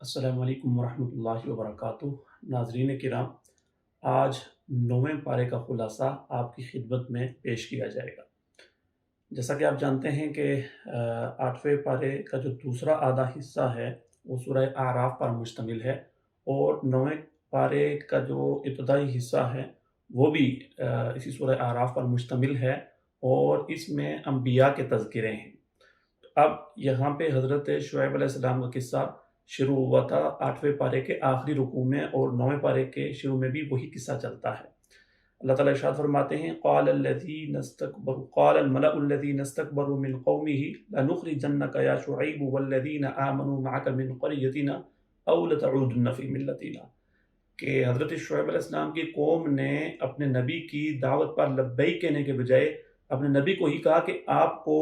السلام علیکم ورحمۃ اللہ وبرکاتہ۔ ناظرین کرام، آج 9ویں پارے کا خلاصہ آپ کی خدمت میں پیش کیا جائے گا۔ جیسا کہ آپ جانتے ہیں کہ 8ویں پارے کا جو دوسرا آدھا حصہ ہے وہ سورہ اعراف پر مشتمل ہے، اور 9ویں پارے کا جو ابتدائی حصہ ہے وہ بھی اسی سورہ اعراف پر مشتمل ہے، اور اس میں انبیاء کے تذکرے ہیں۔ اب یہاں پہ حضرت شعیب علیہ السلام کا قصہ شروع ہوا تھا 8ویں پارے کے آخری رکوع میں، اور 9ویں پارے کے شروع میں بھی وہی قصہ چلتا ہے۔ اللہ تعالیٰ ارشاد فرماتے ہیں قال الملأ الذين استكبروا من قومه لنخرجنك يا شعيب والذين آمنوا معك من قريتنا او لتعودن في ملتنا، کہ حضرت شعیب علیہ السلام کی قوم نے اپنے نبی کی دعوت پر لبیک کہنے کے بجائے اپنے نبی کو ہی کہا کہ آپ کو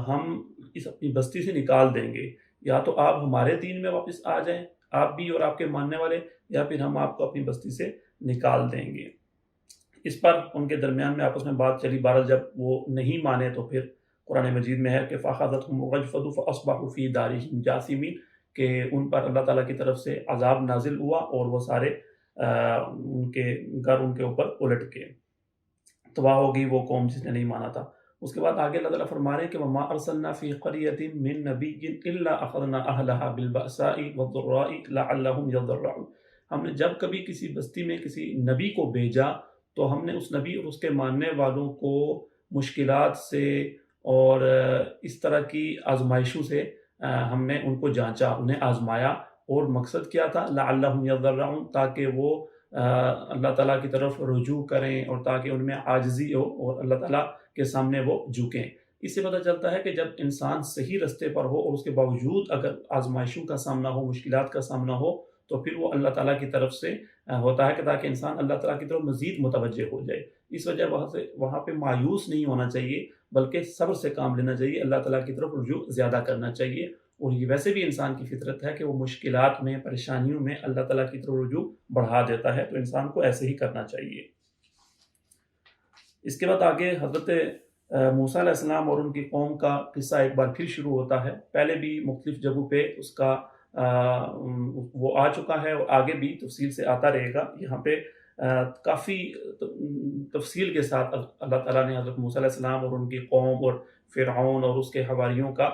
ہم اس اپنی بستی سے نکال دیں گے، یا تو آپ ہمارے دین میں واپس آ جائیں آپ بھی اور آپ کے ماننے والے، یا پھر ہم آپ کو اپنی بستی سے نکال دیں گے۔ اس پر ان کے درمیان میں آپس میں بات چلی، بہرحال جب وہ نہیں مانے تو پھر قرآن مجید میں ہے کہ فَأَخَذَتْهُمُ الرَّجْفَةُ فَأَصْبَحُوا فِي دَارِهِمْ جَاثِمِينَ، کہ ان پر اللہ تعالیٰ کی طرف سے عذاب نازل ہوا اور وہ سارے ان کے گھر ان کے اوپر الٹ کے تباہ ہو گئی وہ قوم جس نے نہیں مانا تھا۔ اس کے بعد آگے اللہ تعالیٰ فرما رہے ہیں کہ وَمَا أَرْسَلْنَا فِي قَرْيَةٍ مِّن نَبِيٍّ إِلَّا أَخَذْنَا أَهْلَهَا بِالْبَأْسَاءِ وَالضَّرَّاءِ لَعَلَّهُمْ يَضَّرَّعُونَ، ہم نے جب کبھی کسی بستی میں کسی نبی کو بھیجا تو ہم نے اس نبی اور اس کے ماننے والوں کو مشکلات سے اور اس طرح کی آزمائشوں سے ہم نے ان کو جانچا، انہیں آزمایا، اور مقصد کیا تھا لعلہم یضرعون، تاکہ وہ اللہ تعالیٰ کی طرف رجوع کریں اور تاکہ ان میں عاجزی ہو اور اللہ تعالیٰ کے سامنے وہ جھکیں۔ اس سے پتہ چلتا ہے کہ جب انسان صحیح رستے پر ہو اور اس کے باوجود اگر آزمائشوں کا سامنا ہو، مشکلات کا سامنا ہو، تو پھر وہ اللہ تعالیٰ کی طرف سے ہوتا ہے کہ تاکہ انسان اللہ تعالیٰ کی طرف مزید متوجہ ہو جائے۔ اس وجہ وہاں پہ مایوس نہیں ہونا چاہیے، بلکہ صبر سے کام لینا چاہیے، اللہ تعالیٰ کی طرف رجوع زیادہ کرنا چاہیے، اور یہ ویسے بھی انسان کی فطرت ہے کہ وہ مشکلات میں، پریشانیوں میں اللہ تعالیٰ کی طرف رجوع بڑھا دیتا ہے، تو انسان کو ایسے ہی کرنا چاہیے۔ اس کے بعد آگے حضرت موسیٰ علیہ السلام اور ان کی قوم کا قصہ ایک بار پھر شروع ہوتا ہے۔ پہلے بھی مختلف جگہوں پہ اس کا وہ آ چکا ہے، اور آگے بھی تفصیل سے آتا رہے گا۔ یہاں پہ کافی تفصیل کے ساتھ اللہ تعالیٰ نے حضرت موسیٰ علیہ السلام اور ان کی قوم اور فرعون اور اس کے حواریوں کا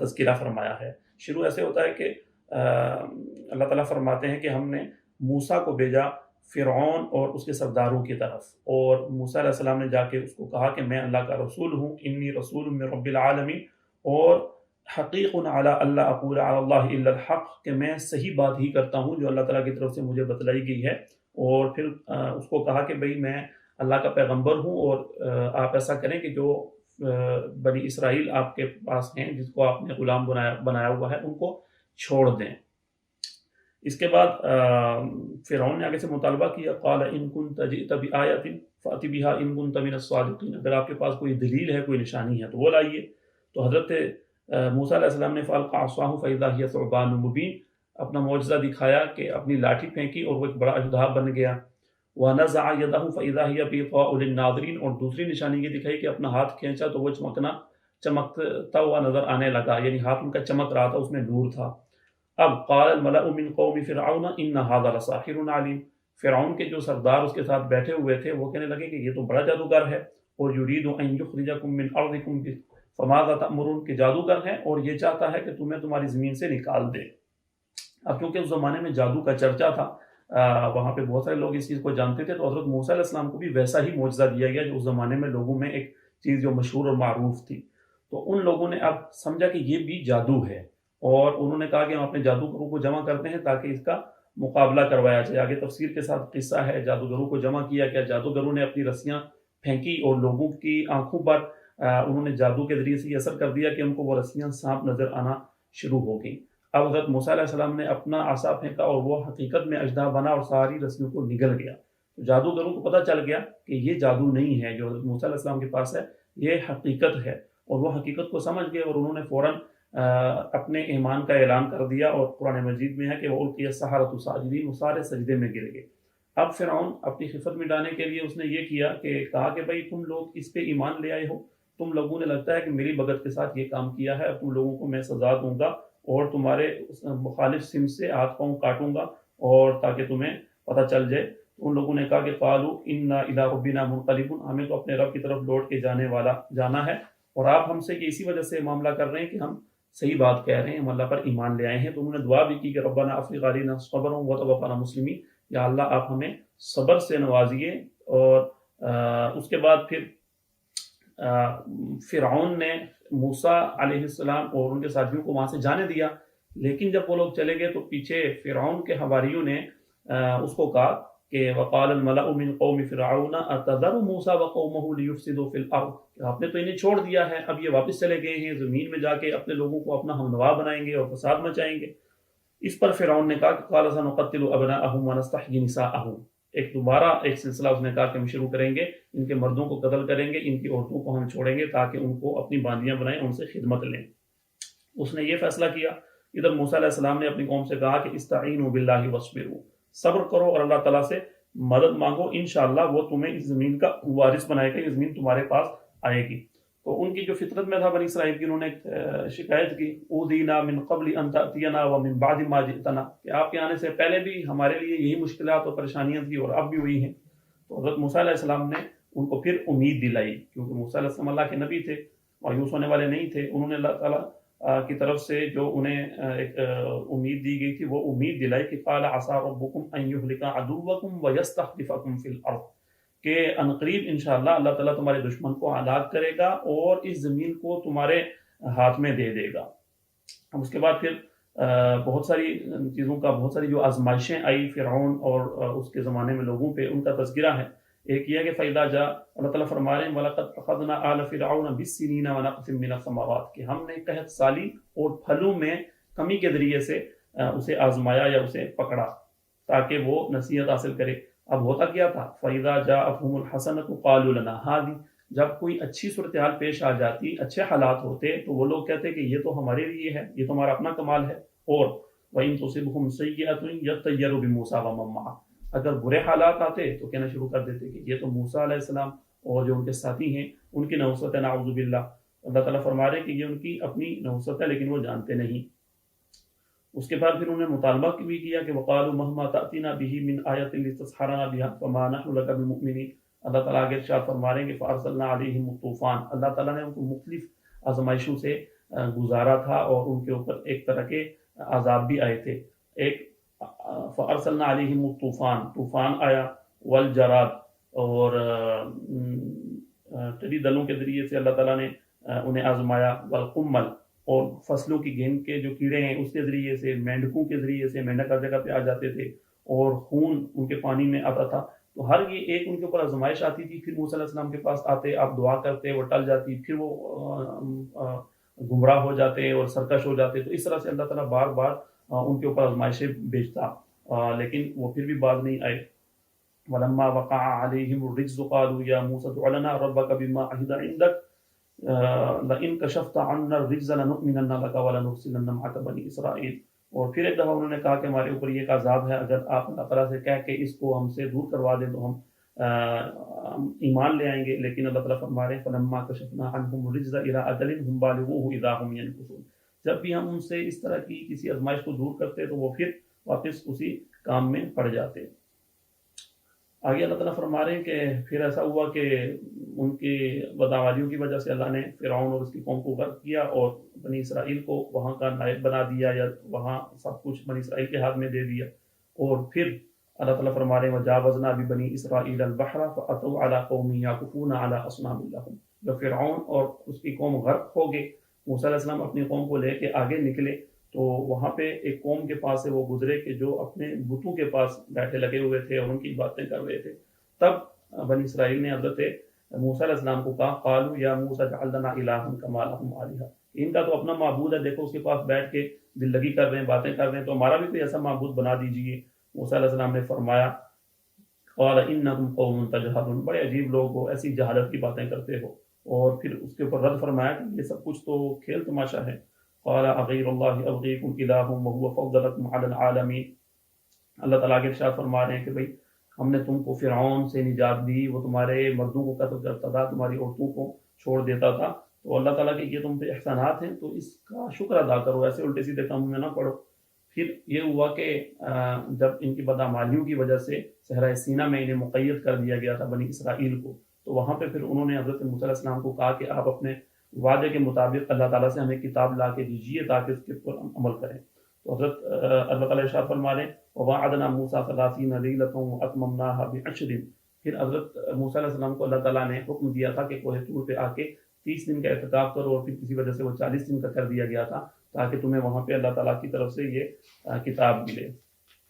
تذکرہ فرمایا ہے۔ شروع ایسے ہوتا ہے کہ اللہ تعالیٰ فرماتے ہیں کہ ہم نے موسیٰ کو بھیجا فرعون اور اس کے سرداروں کی طرف، اور موسیٰ علیہ السلام نے جا کے اس کو کہا کہ میں اللہ کا رسول ہوں، انی رسول من رب العالمین، اور حقیق علی اللہ اقول علی اللہ الا الحق، کہ میں صحیح بات ہی کرتا ہوں جو اللہ تعالیٰ کی طرف سے مجھے بتلائی گئی ہے۔ اور پھر اس کو کہا کہ بھئی میں اللہ کا پیغمبر ہوں، اور آپ ایسا کریں کہ جو بنی اسرائیل آپ کے پاس ہیں جس کو آپ نے غلام بنایا ہوا ہے ان کو چھوڑ دیں۔ اس کے بعد فرعون نے آگے سے مطالبہ کیا، قال ان كنت جئت بآیۃ فأت بها ان كنت من الصادقین، اگر آپ کے پاس کوئی دلیل ہے، کوئی نشانی ہے تو وہ لائیے۔ تو حضرت موسیٰ علیہ السلام نے فألقى عصاه فإذا هي ثعبان مبین، اپنا معجزہ دکھایا کہ اپنی لاٹھی پھینکی اور وہ ایک بڑا اژدہا بن گیا۔ وَنَزَعَ يَدَهُ فَإِذَا هِيَ بَيْضَاءُ لِلنَّاظِرِينَ، اور دوسری نشانی یہ دکھائی کہ اپنا ہاتھ کھینچا تو وہ چمکتا ہوا نظر آنے لگا، یعنی ہاتھ ان کا چمک رہا تھا، اس میں نور تھا۔ اب قال الملأ من قوم فرعون ان هذا لساحر علیم، فرعون کے جو سردار اس کے ساتھ بیٹھے ہوئے تھے وہ کہنے لگے کہ یہ تو بڑا جادوگر ہے، اور یرید ان یخرجکم من ارضکم فماذا تأمرون، کہ جادوگر ہے اور یہ چاہتا ہے کہ تمہیں تمہاری زمین سے نکال دے۔ اب کیونکہ اس زمانے میں جادو کا چرچا تھا، وہاں پہ بہت سارے لوگ اس چیز کو جانتے تھے، تو حضرت موسیٰ علیہ السلام کو بھی ویسا ہی معجزہ دیا گیا جو اس زمانے میں لوگوں میں ایک چیز جو مشہور اور معروف تھی۔ تو ان لوگوں نے اب سمجھا کہ یہ بھی جادو ہے، اور انہوں نے کہا کہ ہم اپنے جادوگروں کو جمع کرتے ہیں تاکہ اس کا مقابلہ کروایا جائے۔ آگے تفسیر کے ساتھ قصہ ہے، جادوگروں کو جمع کیا گیا، جادوگروں نے اپنی رسیاں پھینکی اور لوگوں کی آنکھوں پر انہوں نے جادو کے ذریعے سے یہ اثر کر دیا کہ ان کو وہ رسیاں سانپ نظر آنا شروع ہو گئیں۔ اب حضرت موسیٰ علیہ السلام نے اپنا عصا پھینکا اور وہ حقیقت میں اژدہا بنا اور ساری رسیوں کو نگل گیا۔ تو جادوگروں کو پتہ چل گیا کہ یہ جادو نہیں ہے جو حضرت موسیٰ علیہ السلام کے پاس ہے، یہ حقیقت ہے، اور وہ حقیقت کو سمجھ گئے، اور انہوں نے فوراً اپنے ایمان کا اعلان کر دیا، اور قرآن مجید میں ہے کہ وَأُلْقِيَ السَّحَرَةُ ساجدین، وہ سارے سجدے میں گر گئے۔ اب فرعون اپنی خفت مٹانے کے لیے اس نے یہ کیا کہ کہا کہ بھائی تم لوگ اس پہ ایمان لے آئے ہو، تم لوگوں نے لگتا ہے کہ میری بغت کے ساتھ یہ کام کیا ہے، اب تم لوگوں کو میں سزا دوں گا، اور تمہارے مخالف سمت سے ہاتھ پاؤں کاٹوں گا، اور تاکہ تمہیں پتہ چل جائے۔ تو ان لوگوں نے کہا کہ قالوا انا الی ربنا منقلبون، ہمیں تو اپنے رب کی طرف لوٹ کے جانا ہے، اور آپ ہم سے یہ اسی وجہ سے معاملہ کر رہے ہیں کہ ہم صحیح بات کہہ رہے ہیں، ہم اللہ پر ایمان لے آئے ہیں۔ تو انہوں نے دعا بھی کی کہ ربنا افرغ علینا صبرا وتوفنا مسلمین، یا اللہ آپ ہمیں صبر سے نوازیے۔ اور اس کے بعد پھر فرعون نے موسیٰ علیہ السلام اور ان کے ساتھیوں کو وہاں سے جانے دیا، لیکن جب وہ لوگ چلے گئے تو پیچھے فرعون کے حواریوں نے اس کو کہا کہ وقال الملأ من قوم فرعون اتذر موسیٰ وقومه ليفسدوا في الارض، کہ آپ نے تو انہیں چھوڑ دیا ہے، اب یہ واپس چلے گئے ہیں، زمین میں جا کے اپنے لوگوں کو اپنا ہمنوا بنائیں گے اور فساد مچائیں گے۔ اس پر فرعون نے کہا کہ قال سنقتل ابناءهم ونستحيي نساءهم، ایک دوبارہ ایک سلسلہ اس نے کہا کہ ہم شروع کریں گے، ان کے مردوں کو قتل کریں گے، ان کی عورتوں کو ہم چھوڑیں گے تاکہ ان کو اپنی باندیاں بنائیں، ان سے خدمت لیں۔ اس نے یہ فیصلہ کیا۔ ادھر موسیٰ علیہ السلام نے اپنی قوم سے کہا کہ استعینوا باللہ واصبروا، صبر کرو اور اللہ تعالیٰ سے مدد مانگو، انشاءاللہ وہ تمہیں اس زمین کا وارث بنائے گا، یہ زمین تمہارے پاس آئے گی۔ تو ان کی جو فطرت میں تھا بنی اسرائیل کی، انہوں نے شکایت کی اوذینا من قبل ان تأتینا ومن بعد ما جئتنا، کہ آپ کے آنے سے پہلے بھی ہمارے لیے یہی مشکلات اور پریشانیاں تھیں اور اب بھی وہی ہیں۔ تو حضرت موسیٰ علیہ السلام نے ان کو پھر امید دلائی، کیونکہ موسیٰ علیہ السلام اللہ کے نبی تھے، مایوس ہونے والے نہیں تھے۔ انہوں نے اللہ تعالیٰ کی طرف سے جو انہیں ایک امید دی گئی تھی وہ امید دلائی کہ قال عسى ربكم ان يهلك عدوكم ويستخلفكم في الارض، کہ عنقریب انشاءاللہ اللہ تعالیٰ تمہارے دشمن کو ہلاک کرے گا اور اس زمین کو تمہارے ہاتھ میں دے دے گا۔ اب اس کے بعد پھر بہت ساری چیزوں کا، بہت ساری جو آزمائشیں آئی فرعون اور اس کے زمانے میں لوگوں پہ، ان کا تذکرہ ہے۔ ایک یہ ہے کہ فَإِذَا جَاءَ، اللہ تعالیٰ فرما رہے ہیں وَلَقَدْ أَخَذْنَا آلَ فِرْعَوْنَ بِالسِّنِينَ وَنَقْصٍ مِّنَ الثَّمَرَاتِ، کہ ہم نے قحط سالی اور پھلوں میں کمی کے ذریعے سے اسے آزمایا یا اسے پکڑا تاکہ وہ نصیحت حاصل کرے۔ اب ہوتا کیا تھا فَإِذَا جَاءَتْهُمُ الْحَسَنَةُ قَالُوا لَنَا هَٰذِهِ، جب کوئی اچھی صورتحال پیش آ جاتی، اچھے حالات ہوتے، تو وہ لوگ کہتے کہ یہ تو ہمارے لیے ہے، یہ تو ہمارا اپنا کمال ہے۔ اور وَإِن تُصِبْهُمْ سَيِّئَةٌ يَطَّيَّرُوا بِمُوسَىٰ وَمَن مَّعَهُ، اگر برے حالات آتے تو کہنا شروع کر دیتے کہ یہ تو موسیٰ علیہ السلام اور جو ان کے ساتھی ہیں ان کی نحوست ہے، نعوذ باللہ۔ اللہ تعالیٰ فرما رہے ہیں کہ یہ ان کی اپنی نحوست ہے لیکن وہ جانتے نہیں۔ اس کے بعد پھر انہوں نے مطالبہ بھی کیا کہ وقالوا مهما تأتینا به من آیۃ لتسحرنا بها فما نحن لك بمؤمنین۔ اللہ تعالیٰ آگے ارشاد فرما رہے ہیں کہ فارسلنا علیہم الطوفان، اللہ تعالیٰ نے ان کو مختلف آزمائشوں سے گزارا تھا اور ان کے اوپر ایک طرح کے عذاب بھی آئے تھے۔ ایک فارسلنا علیہم الطوفان، طوفان آیا، والجراد، اور ٹڈی دلوں کے ذریعے سے اللہ تعالیٰ نے انہیں آزمایا، والقمل، اور فصلوں کی گیند کے جو کیڑے ہیں اس کے ذریعے سے، مینڈکوں کے ذریعے سے، مینڈک ہر جگہ پہ آ جاتے تھے، اور خون ان کے پانی میں آتا تھا۔ تو ہر یہ ایک ان کے اوپر آزمائش آتی تھی، پھر موسیٰ علیہ السلام کے پاس آتے، آپ دعا کرتے، وہ ٹل جاتی، پھر وہ گمراہ ہو جاتے اور سرکش ہو جاتے۔ تو اس طرح سے اللہ تعالیٰ بار بار ان کے اوپر آزمائشیں بھیجتا، لیکن وہ پھر بھی باز نہیں آئے۔ وَلَمَّا وَقَعَ عَلَيْهِمُ الرِّجْزُ قَالُوا يَا مُوسَىٰ ادْعُ لَنَا رَبَّكَ بِمَا عَهِدَ عِندَكَ لَئِن كَشَفْتَ عَنَّا الرِّجْزَ لَنُؤْمِنَنَّ لَكَ وَلَنُرْسِلَنَّ مَعَكَ بَنِي إِسْرَائِيلَ۔ اور پھر ایک دفعہ انہوں نے کہا کہ ہمارے اوپر یہ ایک عذاب ہے، اگر آپ اللہ تعالیٰ سے کہہ کہ اس کو ہم سے دور کروا دیں تو ہم ایمان لے آئیں گے۔ لیکن اللہ تعالیٰ فرما رہے ہیں فَلَمَّا كَشَفْنَا عَنْهُمُ الرِّجْزَ إِلَىٰ أَجَلٍ هُمْ بَالِغُوهُ إِذَا هُمْ يَنكُثُونَ، جب بھی ہم ان سے اس طرح کی کسی آزمائش کو دور کرتے تو وہ پھر واپس اسی کام میں پڑ جاتے۔ آگے اللہ تعالیٰ فرما رہے ہیں کہ پھر ایسا ہوا کہ ان کی بدعمالیوں کی وجہ سے اللہ نے فرعون اور اس کی قوم کو غرق کیا اور بنی اسرائیل کو وہاں کا نائب بنا دیا، یا وہاں سب کچھ بنی اسرائیل کے ہاتھ میں دے دیا۔ اور پھر اللہ تعالیٰ فرما رہے ہیں وَجَاوَزْنَا بِبَنِي إِسْرَائِيلَ الْبَحْرَ فَأَتَوْا عَلَىٰ قَوْمٍ يَعْكُفُونَ عَلَىٰ أَصْنَامٍ لَّهُمْ، جب فرعون اور اس کی قوم غرق ہو گئے، موسیٰ علیہ السلام اپنی قوم کو لے کے آگے نکلے تو وہاں پہ ایک قوم کے پاس سے وہ گزرے کہ جو اپنے بتوں کے پاس بیٹھے لگے ہوئے تھے اور ان کی باتیں کر رہے تھے۔ تب بنی اسرائیل نے حضرت موسیٰ علیہ السلام کو کہا قالوا یا موسیٰ اجعل لنا الہا کما لہم آلہہ، ان کا تو اپنا معبود ہے، دیکھو اس کے پاس بیٹھ کے دل لگی کر رہے ہیں، باتیں کر رہے ہیں، تو ہمارا بھی کوئی ایسا معبود بنا دیجئے۔ موسیٰ علیہ السلام نے فرمایا قال انکم قوم تجہلون، بڑے عجیب لوگ ہو، ایسی جہالت کی باتیں کرتے ہو۔ اور پھر اس کے اوپر رد فرمایا کہ یہ سب کچھ تو کھیل تماشا ہے۔ قال اغیر اللہ ابغیکم الہ وہو فضلکم علی العالمین، اللہ تعالیٰ کے ارشاد فرما رہے ہیں کہ بھئی ہم نے تم کو فرعون سے نجات دی، وہ تمہارے مردوں کو قتل کرتا تھا، تمہاری عورتوں کو چھوڑ دیتا تھا، تو اللہ تعالیٰ کے یہ تم پہ احسانات ہیں تو اس کا شکر ادا کرو، ایسے الٹے سیدھے کاموں میں نہ پڑو۔ پھر یہ ہوا کہ جب ان کی بدعمالیوں کی وجہ سے صحرائے سینا میں انہیں مقید کر دیا گیا تھا بنی اسرائیل کو، تو وہاں پہ پھر انہوں نے حضرت موسیٰ علیہ السلام کو کہا کہ آپ اپنے وعدے کے مطابق اللہ تعالیٰ سے ہمیں کتاب لا کے دیجیے تاکہ اس کے اوپر ہم عمل کریں۔ تو حضرت اللہ تعالیٰ ارشاد فرما رہے ہیں وَوَعَدْنَا مُوسَىٰ 30 لَيْلَةً وَأَتْمَمْنَاهَا بِعَشْرٍ۔ پھر حضرت موسیٰ علیہ السلام کو اللہ تعالیٰ نے حکم دیا تھا کہ کوہ طور پہ آ کے 30 دن کا اعتکاف کرو، اور پھر کسی وجہ سے وہ 40 دن کا کر دیا گیا تھا تاکہ تمہیں وہاں پہ اللہ تعالیٰ کی طرف سے یہ کتاب ملے۔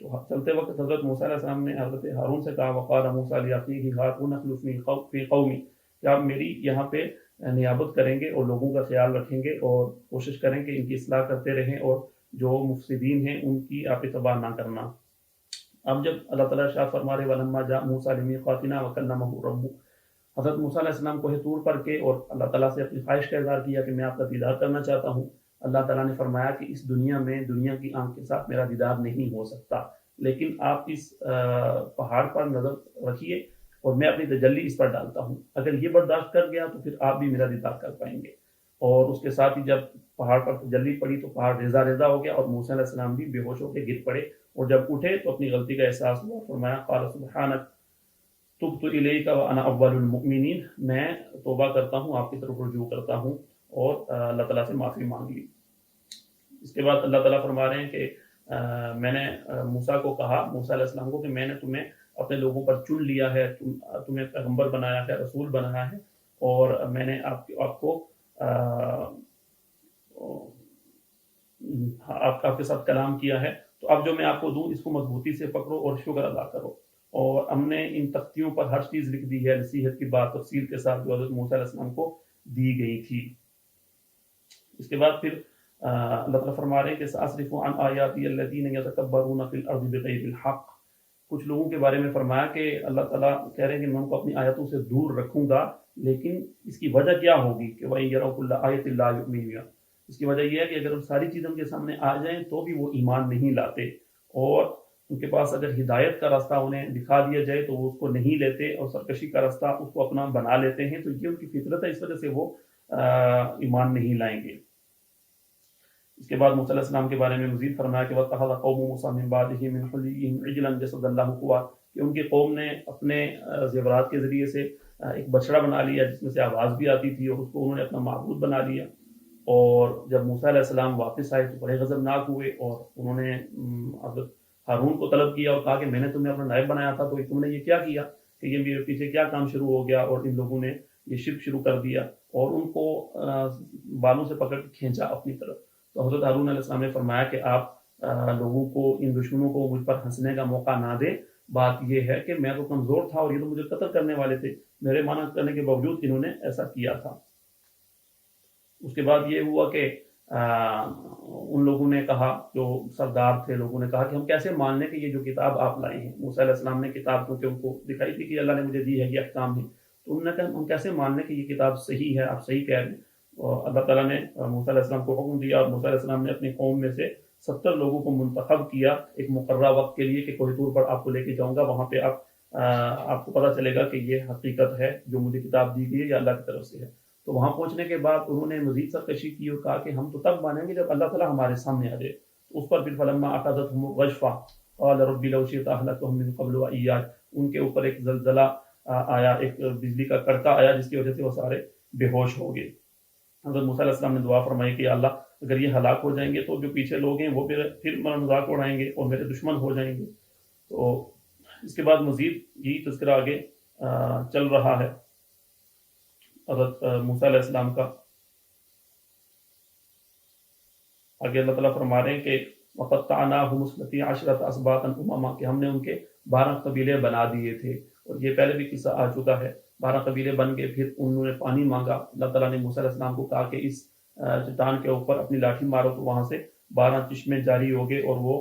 تو چلتے وقت حضرت موسیٰ علیہ السلام نے حضرت ہارون سے کہا وقال موسیٰ لأخیہ ہارون اخلفنی فی قومی، کہ آپ میری یہاں پہ نیابت کریں گے اور لوگوں کا خیال رکھیں گے اور کوشش کریں کہ ان کی اصلاح کرتے رہیں اور جو مفسدین ہیں ان کی آپ اتباع نہ کرنا۔ اب جب اللہ تعالیٰ ارشاد فرما رہے وَلَمَّا جَاءَ مُوسَىٰ لِمِيقَاتِنَا وَكَلَّمَهُ رَبُّهُ، حضرت موسیٰ علیہ السلام کوہ طور پر کے اور اللہ تعالیٰ سے اپنی خواہش کا اظہار کیا کہ میں آپ کا دیدار کرنا چاہتا ہوں۔ اللہ تعالیٰ نے فرمایا کہ اس دنیا میں دنیا کی آنکھ کے ساتھ میرا دیدار نہیں ہو سکتا، لیکن آپ اس پہاڑ پر نظر رکھیے اور میں اپنی تجلی اس پر ڈالتا ہوں، اگر یہ برداشت کر گیا تو پھر آپ بھی میرا دیدار کر پائیں گے۔ اور اس کے ساتھ ہی جب پہاڑ پر تجلی پڑی تو پہاڑ ریزہ ریزہ ہو گیا اور موسیٰ علیہ السلام بھی بے ہوش ہو کے گر پڑے، اور جب اٹھے تو اپنی غلطی کا احساس ہوا، فرمایا قال سبحانک تبت الیک وانا اول المؤمنین، میں توبہ کرتا ہوں، آپ کی طرف رجوع کرتا ہوں، اور اللہ تعالیٰ سے معافی مانگ لی۔ اس کے بعد اللہ تعالیٰ فرما رہے ہیں کہ میں نے موسیٰ کو کہا، موسیٰ علیہ السلام کو، کہ میں نے تمہیں اپنے لوگوں پر چن لیا ہے، تمہیں پیغمبر بنایا ہے، رسول بنایا ہے، اور میں نے آپ کو آپ کے ساتھ کلام کیا ہے، تو اب جو میں آپ کو دوں اس کو مضبوطی سے پکڑو اور شکر ادا کرو۔ اور ہم نے ان تختیوں پر ہر چیز لکھ دی ہے نصیحت کی بات تفصیل کے ساتھ جو حضرت موسیٰ علیہ السلام کو دی گئی تھی۔ اس کے بعد پھر اللہ تعالیٰ فرما رہے ہیں کہ سأصرف عن آیاتی الذین یتکبرون فی الارض بغیر الحق۔ کچھ لوگوں کے بارے میں فرمایا کہ اللہ تعالیٰ کہہ رہے ہیں کہ میں ان کو اپنی آیتوں سے دور رکھوں گا، لیکن اس کی وجہ کیا ہوگی کہ وَإِن يَرَوْا كُلَّ آیَةٍ لَا يُؤْمِنُوا۔ اس کی وجہ یہ ہے کہ اگر ساری چیزیں ان کے سامنے آ جائیں تو بھی وہ ایمان نہیں لاتے، اور ان کے پاس اگر ہدایت کا راستہ انہیں دکھا دیا جائے تو وہ اس کو نہیں لیتے اور سرکشی کا راستہ اس کو اپنا بنا لیتے ہیں، تو یہ ان کی فطرت ہے، اس وجہ سے وہ ایمان نہیں لائیں گے۔ اس کے بعد موسیٰ علیہ السلام کے بارے میں مزید فرمایا کہ وَاتَّخَذَ قَوْمُ مُوسَىٰ مِن بَعْدِهِ مِنْ حُلِيِّهِمْ عِجْلًا جَسَدًا لَهُ خُوَارٌ، کہ ان کی قوم نے اپنے زیورات کے ذریعے سے ایک بچڑا بنا لیا جس میں سے آواز بھی آتی تھی، اور اس کو انہوں نے اپنا معبود بنا لیا۔ اور جب موسیٰ علیہ السلام واپس آئے تو بڑے غضبناک ہوئے، اور انہوں نے حضرت ہارون کو طلب کیا اور کہا کہ میں نے تمہیں اپنا نائب بنایا تھا، تو تم نے یہ کیا کیا کہ یہ میرے پیچھے کیا کام شروع ہو گیا، اور ان لوگوں نے یہ شرک شروع کر دیا اور ان کو بالوں سے پکڑ کے کھینچا اپنی طرف۔ تو حضرت ہارون علیہ السلام نے فرمایا کہ آپ لوگوں کو، ان دشمنوں کو مجھ پر ہنسنے کا موقع نہ دیں، بات یہ ہے کہ میں تو کمزور تھا اور یہ تو مجھے قتل کرنے والے تھے، میرے منع کرنے کے باوجود انہوں نے ایسا کیا تھا۔ اس کے بعد یہ ہوا کہ ان لوگوں نے کہا، جو سردار تھے لوگوں نے کہا کہ ہم کیسے مان لیں کہ یہ جو کتاب آپ لائے ہیں، موسیٰ علیہ السلام نے کتاب کیونکہ ان کو دکھائی تھی کہ اللہ نے مجھے دی ہے، یہ احکام ہے، تو انہوں نے کہا ہم کیسے مان لیں کہ یہ کتاب صحیح ہے، آپ صحیح کہہ رہے ہیں۔ اور اللہ تعالیٰ نے موسیٰ علیہ السلام کو حکم دیا، اور موسیٰ علیہ السلام نے اپنی قوم میں سے 70 لوگوں کو منتخب کیا ایک مقررہ وقت کے لیے کہ کوہ طور پر آپ کو لے کے جاؤں گا، وہاں پہ آپ کو پتہ چلے گا کہ یہ حقیقت ہے جو مجھے کتاب دی گئی ہے یا اللہ کی طرف سے ہے۔ تو وہاں پہنچنے کے بعد انہوں نے مزید سرکشی کی اور کہا کہ ہم تو تب مانیں گے جب اللہ تعالیٰ ہمارے سامنے آ جائے۔ اس پر پھر فلما اخذتهم الرجفہ قال رب لو شئت اهلكتهم من قبل واياي، ان کے اوپر ایک زلزلہ آیا، ایک بجلی کا کڑکا آیا جس کی وجہ سے وہ سارے بے ہوش ہو گئے۔ حضرت موسیٰ علیہ السلام نے دعا فرمائی کہ اللہ اگر یہ ہلاک ہو جائیں گے تو جو پیچھے لوگ ہیں وہ پھر مذاق اڑائیں گے اور میرے دشمن ہو جائیں گے۔ تو اس کے بعد مزید یہی تذکرہ آگے چل رہا ہے حضرت موسیٰ علیہ السلام کا۔ آگے اللہ تعالیٰ فرما رہے ہیں کہ وَقَطَّعْنَاهُمُ اثْنَتَيْ عَشْرَةَ أَسْبَاطًا أُمَمًا، کہ ہم نے ان کے 12 قبیلے بنا دیے تھے، اور یہ پہلے بھی قصہ آ چکا ہے۔ 12 قبیلے بن گئے، پھر انہوں نے پانی مانگا، اللہ تعالیٰ نے موسیٰ علیہ السلام کو کہا کہ اس چٹان کے اوپر اپنی لاٹھی مارو، تو وہاں سے 12 چشمے جاری ہو گئے، اور وہ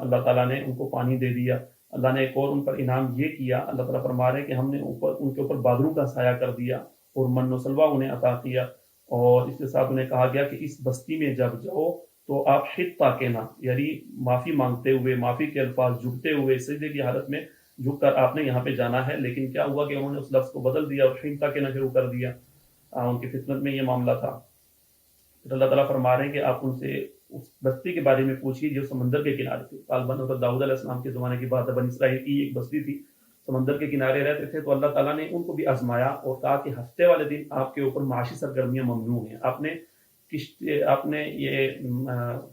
اللہ تعالیٰ نے ان کو پانی دے دیا۔ اللہ نے ایک اور ان پر انعام یہ کیا، اللہ تعالیٰ فرما رہے ہیں کہ ہم نے ان کے اوپر بادلوں کا سایہ کر دیا اور من و سلوہ انہیں عطا کیا، اور اس کے ساتھ انہیں کہا گیا کہ اس بستی میں جب جاؤ تو آپ حطہ کہنا، یعنی معافی مانگتے ہوئے، معافی کے الفاظ جھکتے ہوئے، سجدے کی حالت میں جھک کر آپ نے یہاں پہ جانا ہے۔ لیکن کیا ہوا کہ انہوں نے اس لفظ کو بدل دیا اور حطہ کہنا شروع کر دیا۔ ان کی فطرت میں یہ معاملہ تھا. پھر اللہ تعالیٰ فرما رہے ہیں کہ آپ ان سے اس بستی کے بارے میں پوچھیے جو سمندر کے کنارے تھی. غالباً حضرت داؤد علیہ السلام کے زمانے کی بات ہے. بنی اسرائیل کی ایک بستی تھی، سمندر کے کنارے رہتے تھے. تو اللہ تعالیٰ نے ان کو بھی آزمایا اور کہا کہ ہفتے والے دن آپ کے اوپر معاشی سرگرمیاں ممنوع ہیں. آپ نے یہ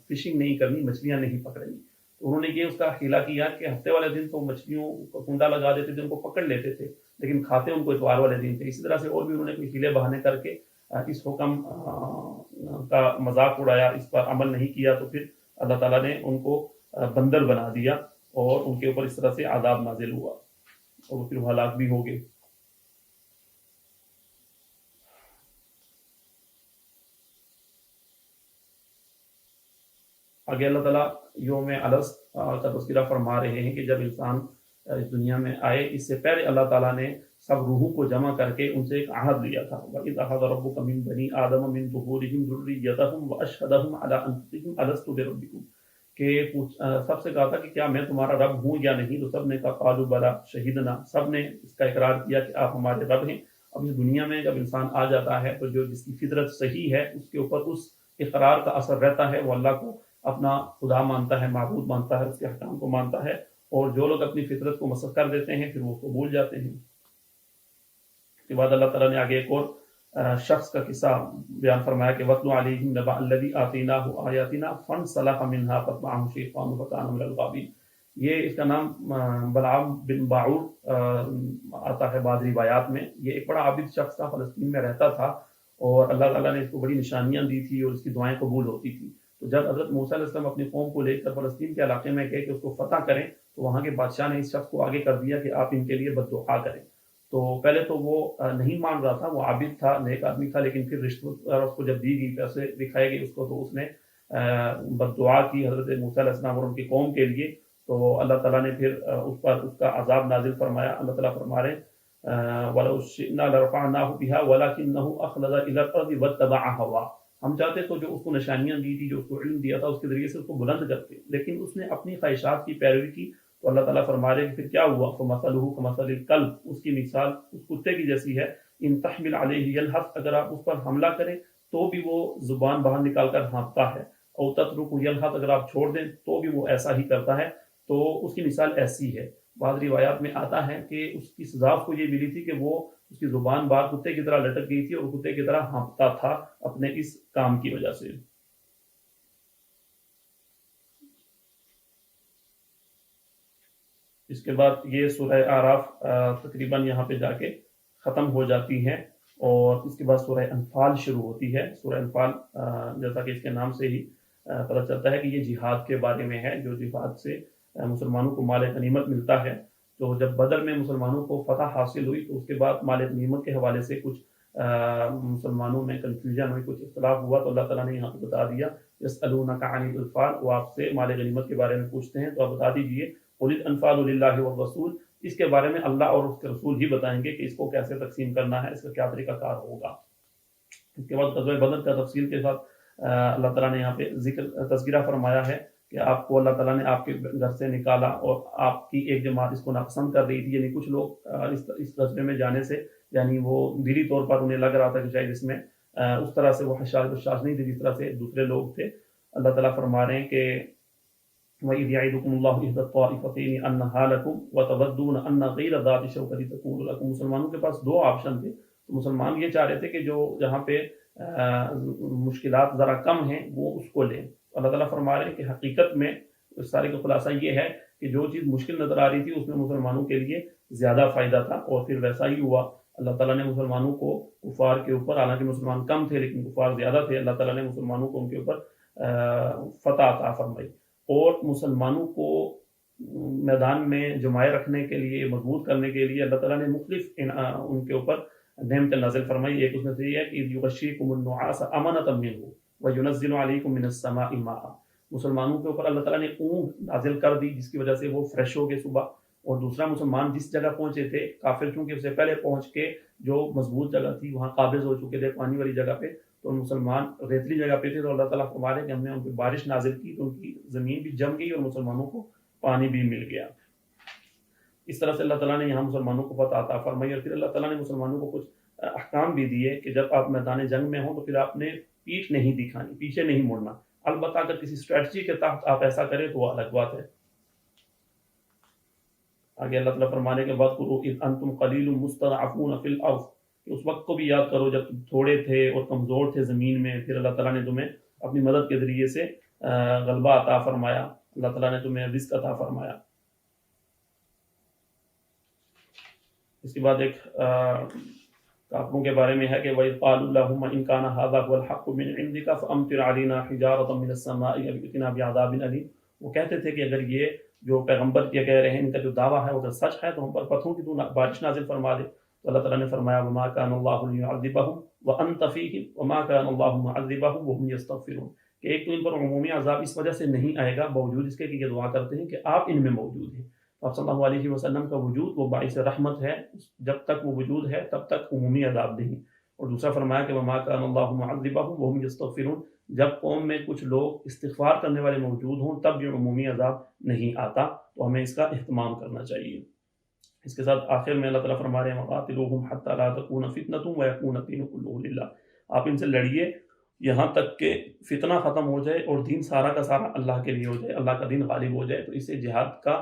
فشنگ نہیں کرنی، مچھلیاں نہیں پکڑنی. تو انہوں نے یہ اس کا حیلہ کیا کہ ہفتے والے دن تو مچھلیوں کو کنڈا لگا دیتے تھے، ان کو پکڑ لیتے تھے، لیکن کھاتے ان کو اتوار والے دن تھے. اسی طرح سے اور بھی انہوں نے کوئی ہیلے بہانے کر کے اس حکم کا مذاق اڑایا، اس پر عمل نہیں کیا. تو پھر اللہ تعالیٰ نے ان کو بندر بنا دیا اور ان کے اوپر اس طرح سے عذاب نازل ہوا اور وہ پھر ہلاک بھی ہو گئے. آگے اللہ تعالیٰ یوم الست کا تذکرہ فرما رہے ہیں کہ جب انسان اس دنیا میں آئے، اس سے پہلے اللہ تعالیٰ نے سب روحوں کو جمع کر کے ان سے ایک عہد لیا تھا. وَإِذْ أَخَذَ رَبُّكَ مِنْ بَنِي آدَمَ مِنْ ظُهُورِهِمْ ذُرِّيَّتَهُمْ وَأَشْهَدَهُمْ عَلَىٰ أَنفُسِهِمْ أَلَسْتُ بِرَبِّكُمْ کہ سب سے کہا تھا کہ کیا میں تمہارا رب ہوں یا نہیں. تو سب نے کہا قالوا بلی شہدنا، سب نے اس کا اقرار کیا کہ آپ ہمارے رب ہیں. اب اس دنیا میں جب انسان آ جاتا ہے تو جو جس کی فطرت صحیح ہے اس کے اوپر اس اقرار کا اثر رہتا ہے. وہ اللہ کو اپنا خدا مانتا ہے، معبود مانتا ہے، اس کے احکام کو مانتا ہے. اور جو لوگ اپنی فطرت کو مسخ کر دیتے ہیں پھر وہ اس کو بھول جاتے ہیں. اس کے بعد اللہ تعالیٰ نے آگے ایک اور شخص کا قصہ بیان فرمایا کہ وَاتْلُ عَلَيْهِمْ نَبَأَ الَّذِي آتَيْنَاهُ آيَاتِنَا فَانسَلَخَ مِنْهَا فَأَتْبَعَهُ الشَّيْطَانُ فَكَانَ مِنَ الْغَاوِينَ. یہ اس کا نام بلعام بن باعور آتا ہے بعض روایات میں. یہ ایک بڑا عابد شخص تھا، فلسطین میں رہتا تھا اور اللہ تعالیٰ نے اس کو بڑی نشانیاں دی تھی اور اس کی دعائیں قبول ہوتی تھی. تو جب حضرت موسیٰ علیہ السلام اپنی قوم کو لے کر فلسطین کے علاقے میں گئے کہ اس کو فتح کریں، تو وہاں کے بادشاہ نے اس شخص کو آگے کر دیا کہ آپ ان کے لیے بد دعا کریں. تو پہلے تو وہ نہیں مان رہا تھا، وہ عابد تھا، نیک آدمی تھا، لیکن پھر رشوت اس کو جب دی گئی، پیسے دکھائے گئے اس کو، تو اس نے بد دعا کی حضرت موسیٰ علیہ السلام اور ان کی قوم کے لیے. تو اللہ تعالیٰ نے پھر اس پر اس کا عذاب نازل فرمایا. اللہ تعالیٰ فرما رہے وَلَوْ شِئْنَا لَرَفَعْنَاهُ بِهَا وَلَكِنَّهُ أَخْلَدَ إِلَى الْأَرْضِ وَاتَّبَعَ هَوَاهُ. ہم چاہتے تو جو اس کو نشانیاں دی تھی، جو اس کو علم دیا تھا، اس کے ذریعے سے اس کو بلند کرتے، لیکن اس نے اپنی خواہشات کی پیروی کی. تو اللہ تعالیٰ فرما رہے کہ پھر کیا ہوا. فَمَثَلُهُ كَمَثَلِ الْكَلْبِ، اس کی مثال اس کتے کی جیسی ہے. إِن تَحْمِلْ عَلَيْهِ يَلْهَثْ، اگر آپ اس پر حملہ کریں تو بھی وہ زبان باہر نکال کر ہانپتا ہے. أَوْ تَتْرُكُهُ يَلْهَثْ، اگر آپ چھوڑ دیں تو بھی وہ ایسا ہی کرتا ہے. تو اس کی مثال ایسی ہے. بعض روایات میں آتا ہے کہ اس کی سزا کو یہ ملی تھی کہ وہ اس کی زبان باہر کتے کی طرح لٹک گئی تھی اور کتے کی طرح ہانپتا تھا اپنے اس کام کی وجہ سے. اس کے بعد یہ سورہ اعراف تقریباً یہاں پہ جا کے ختم ہو جاتی ہے اور اس کے بعد سورہ انفال شروع ہوتی ہے. سورہ انفال جیسا کہ اس کے نام سے ہی پتہ چلتا ہے کہ یہ جہاد کے بارے میں ہے، جو جہاد سے مسلمانوں کو مال غنیمت ملتا ہے. تو جب بدر میں مسلمانوں کو فتح حاصل ہوئی تو اس کے بعد مال غنیمت کے حوالے سے کچھ مسلمانوں میں کنفیوژن ہوئی، کچھ اختلاف ہوا. تو اللہ تعالیٰ نے یہاں پہ بتا دیا یسألونک عن الانفال، وہ آپ سے مال غنیمت کے بارے میں پوچھتے ہیں تو آپ بتا دیجئے قل الانفال للہ والرسول، اس کے بارے میں اللہ اور اس کے رسول ہی بتائیں گے کہ اس کو کیسے تقسیم کرنا ہے، اس کا کیا طریقہ کار ہوگا. اس کے بعد غزوہ بدر کا تفصیل کے ساتھ اللہ تعالیٰ نے یہاں پہ تذکرہ فرمایا ہے کہ آپ کو اللہ تعالیٰ نے آپ کے گھر سے نکالا اور آپ کی ایک جماعت اس کو ناپسند کر رہی تھی. یعنی کچھ لوگ اس غزوے میں جانے سے، یعنی وہ دلی طور پر انہیں لگ رہا تھا کہ شاید اس میں اس طرح سے وہ حشاش نہیں تھے جس طرح سے دوسرے لوگ تھے. اللہ تعالیٰ فرما رہے ہیں کہ وَإِذْ يَعِدُكُمُ اللَّهُ إِحْدَى الطَّائِفَتَيْنِ أَنَّهَا لَكُمْ وَتَوَدُّونَ أَنَّ غَيْرَ ذَاتِ الشَّوْكَةِ تَكُونُ لَكُمْ. مسلمانوں کے پاس دو آپشن تھے. تو مسلمان یہ چاہ رہے تھے کہ جو جہاں پہ مشکلات ذرا کم ہیں وہ اس کو لیں. اللہ تعالیٰ فرما رہے ہیں کہ حقیقت میں اس سارے کا خلاصہ یہ ہے کہ جو چیز مشکل نظر آ رہی تھی اس میں مسلمانوں کے لیے زیادہ فائدہ تھا اور پھر ویسا ہی ہوا. اللہ تعالیٰ نے مسلمانوں کو کفار کے اوپر، حالانکہ مسلمان کم تھے لیکن کفار زیادہ تھے، اللہ تعالیٰ نے مسلمانوں کو ان کے اوپر فتح عطا فرمائی. اور مسلمانوں کو میدان میں جمائے رکھنے کے لیے، مضبوط کرنے کے لیے اللہ تعالیٰ نے مختلف ان کے اوپر نعمتیں نازل فرمائی. ایک اس میں سے یہ ہے کہ یغشیکم النعاس امنۃ منہ وینزل علیکم من السماء ماء. مسلمانوں کے اوپر اللہ تعالیٰ نے اونگ نازل کر دی جس کی وجہ سے وہ فریش ہو گئے صبح. اور دوسرا، مسلمان جس جگہ پہنچے تھے، کافر چونکہ اس سے پہلے پہنچ کے جو مضبوط جگہ تھی وہاں قابض ہو چکے تھے پانی والی جگہ پہ، تو مسلمان ریتلی جگہ پہ تھے. تو اللہ تعالیٰ فرما رہے کہ ہم نے ان پہ بارش نازل کی تو ان کی زمین بھی جم گئی اور مسلمانوں کو پانی بھی مل گیا. اس طرح سے اللہ تعالیٰ نے یہاں مسلمانوں کو فتح عطا فرمائی. اور پھر اللہ تعالیٰ نے مسلمانوں کو کچھ احکام بھی دیے کہ جب آپ میدان جنگ میں ہوں تو پھر آپ نے پیٹھ نہیں دکھانی، پیچھے نہیں مڑنا، البتہ اگر کسی اسٹریٹجی کے تحت آپ ایسا کریں تو وہ الگ بات ہے۔ آگے اللہ تعالیٰ فرمانے کے بعد قُلْ إِذْ أَنْتُمْ قَلِيلٌ مُسْتَضْعَفُونَ فِي الْأَرْضِ، کہ اس وقت کو بھی یاد کرو جب تم تھوڑے تھے اور کمزور تھے زمین میں، پھر اللہ تعالیٰ نے تمہیں اپنی مدد کے ذریعے سے غلبہ عطا فرمایا، اللہ تعالیٰ نے تمہیں رزق عطا فرمایا۔ اس کے بعد ایک کافروں کے بارے میں ہے کہ وَإِذْ قَالُوا اللَّهُمَّ إِنْ كَانَ هَذَا هُوَ الْحَقُّ مِنْ عِنْدِكَ فَأَمْطِرْ عَلَيْنَا حِجَارَةً مِنَ السَّمَاءِ أَوْ ائْتِنَا بِعَذَابٍ أَلِيمٍ۔ وہ کہتے تھے کہ اگر یہ جو پیغمبر یہ کہہ رہے ہیں ان کا جو دعویٰ ہے اگر سچ ہے تو ہم پر پتھروں کی تو بارش نازل فرما دے۔ تو اللہ تعالیٰ نے فرمایا وَمَا كَانَ اللَّهُ لِيُعَذِّبَهُمْ وَأَنْتَ فِيهِمْ وَمَا كَانَ اللَّهُ مُعَذِّبَهُمْ وَهُمْ يَسْتَغْفِرُونَ، کہ ایک تو ان پر عمومی عذاب اس وجہ سے نہیں آئے گا باوجود اس کے کہ یہ دعا کرتے ہیں کہ آپ ان میں موجود ہیں۔ آپ صلی اللہ علیہ وسلم کا وجود وہ باعث رحمت ہے، جب تک وہ وجود ہے تب تک عمومی عذاب نہیں۔ اور دوسرا فرمایا کہ وَمَا كَانَ اللَّهُ مُعَذِّبَهُمْ وَهُمْ يَسْتَغْفِرُونَ، جب قوم میں کچھ لوگ استغفار کرنے والے موجود ہوں تب یہ عمومی عذاب نہیں آتا، تو ہمیں اس کا اہتمام کرنا چاہیے۔ اس کے ساتھ آخر میں اللہ تعالیٰ فرما رہے ہیں وَقَاتِلُوهُمْ حَتَّى لَا تَكُونَ فِتْنَةٌ وَيَكُونَ الدِّينُ كُلُّهُ لِلَّهِ، آپ ان سے لڑیے یہاں تک کہ فتنہ ختم ہو جائے اور دین سارا کا سارا اللہ کے لیے ہو جائے، اللہ کا دین غالب ہو جائے۔ تو اس سے جہاد کا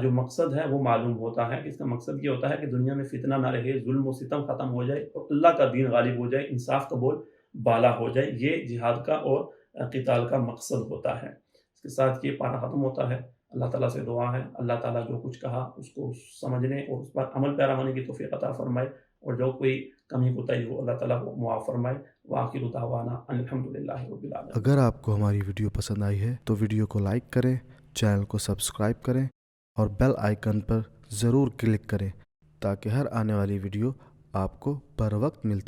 جو مقصد ہے وہ معلوم ہوتا ہے کہ اس کا مقصد یہ ہوتا ہے کہ دنیا میں فتنہ نہ رہے، ظلم و ستم ختم ہو جائے اور اللہ کا دین غالب ہو جائے، انصاف کا بول بالا ہو جائے، یہ جہاد کا اور قتال کا مقصد ہوتا ہے۔ اس کے ساتھ یہ پارہ ختم ہوتا ہے۔ اللہ تعالیٰ سے دعا ہے اللہ تعالیٰ جو کچھ کہا اس کو سمجھنے اور اس پر عمل پیرا ہونے کی توفیق عطا فرمائے، اور جو کوئی کمی کوتاہی ہو اللہ تعالیٰ کو معاف فرمائے۔ وآخر دعوانا ان الحمدللہ رب العالمین۔ اگر آپ کو ہماری ویڈیو پسند آئی ہے تو ویڈیو کو لائک کریں، چینل کو سبسکرائب کریں اور بیل آئیکن پر ضرور کلک کریں تاکہ ہر آنے والی ویڈیو آپ کو بر وقت ملتی رہے۔